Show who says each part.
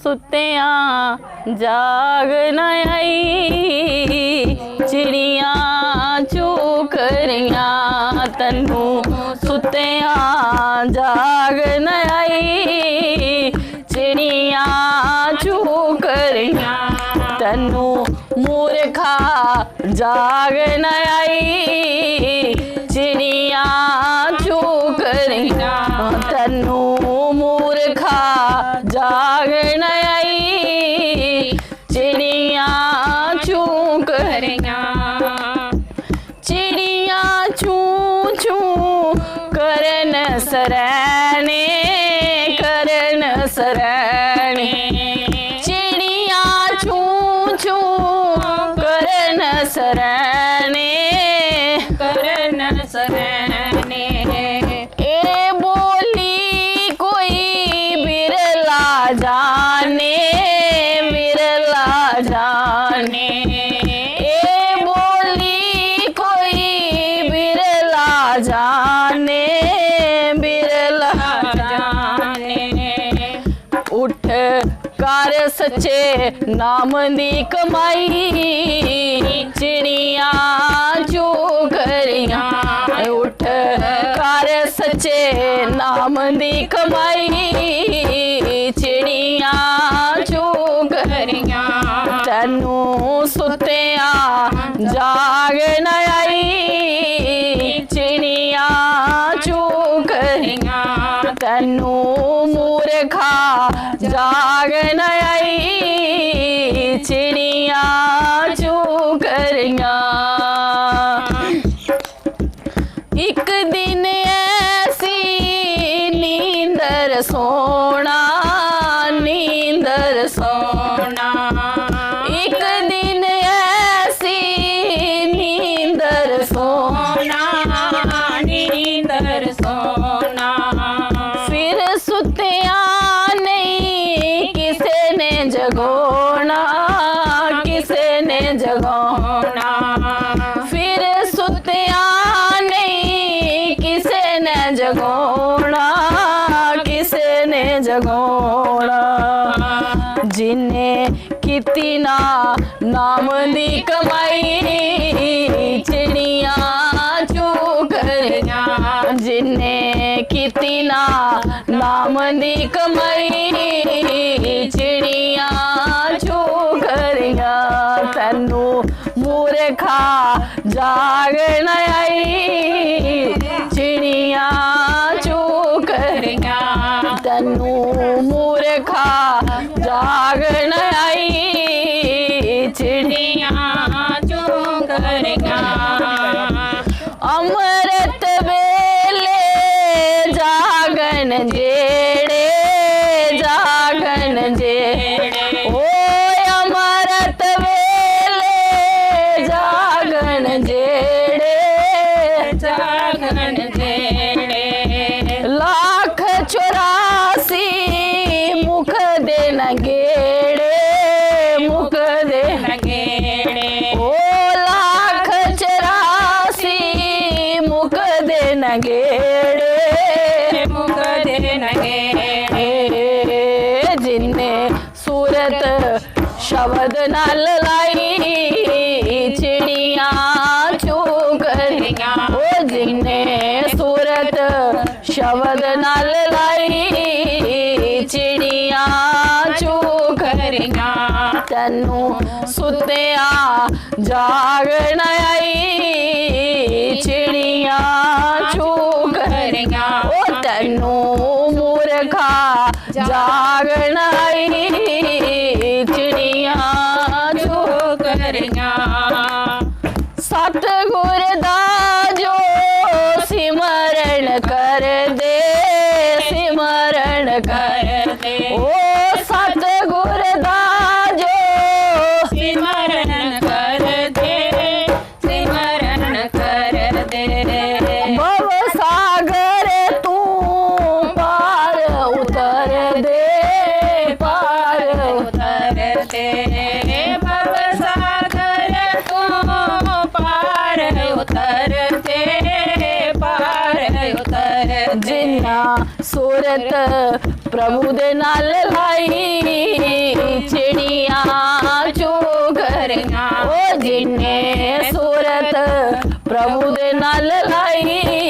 Speaker 1: सुत्तिया जाग न आई, चिड़ियां चूक रहियां तैनू सुत्तिया जाग न आई, चिड़ियां चूक रहियां तैनू मूर्खा जाग न आई, चिड़ियां चूक रहियां तैनू मूर्खा जाग न आई, चिड़ियां चूक रहियां। चिड़ियां चू चू करन सरैने, करन सरैने, चिड़ियां चू चू करन सरैने, करन सरैने। ए बोली कोई बिरला जाने, बिरला जाने, ए बोली कोई बिरला जाने, बिरला जाने। उठ कर सच्चे नाम दी कमाई, चिड़ियां चूक रहियां, उठ कर सच्चे नाम दी कमाई, चिड़ियां चूक रहियां तैनू सुत्तिया जाग न आई, चिड़ियां चूक रहियां तैनू मूर्खा जाग न आई, चिड़ियां चूक रहियां। एक दिन ऐसी नींदर सोना, नींदर सोना, एक दिन ऐसी नींदर सोना, नींदर सोना। फिर सुत्तिया नहीं किसे ने जगाना, किसे ने जगाना, फिर सुत्तिया नहीं किसे ने जगाना, किसे ने जगाना। जिन्हें किती ना नाम दी कमाई, चिड़ियां चूक रहियां, जिन्हें किती ना नाम दी कमाई, चिड़ियां चूक रहियां तैनू मूर्खा जाग न आई, चिड़ियां चूक रहियां तैनू मूर्खा जाग न आई, चिड़ियां चूक रहियां। अमृत वेले जागन जेड़े, जागन जेड़े, ओ अमृत वेले जागन जेड़े, जागन जेड़े। लाख 84 मुख दे नगेड़े, मुख दे नगेड़े, ओ लाख 84 मुख दे नगेड़े, मुख दे नगेड़े। जिन्हें सूरत शब्द नाल लाई, चिड़ियां चूक रहियां, ओ जिन्हें सूरत शब्द नाल लाई, चिड़ियां चूक रहियां तैनू सुत्तिया जाग न आई, चिड़ियां चूक रहियां ओ तैनू मूर्खा जाग न आई, चिड़ियां चूक रहियां। सतगुर दा जो सिमरन कर दे, सिमरन कर दे, ओ सतगुर दा जो सिमरन कर दे, सिमरन कर दे। भव सागर तू पार उतर दे, पार उतर दे, भव सागर तू पार उतर दे, पार उतर। जिन्ना सूरत प्रभु दे नाल लाई, प्रभु दे नाल लाई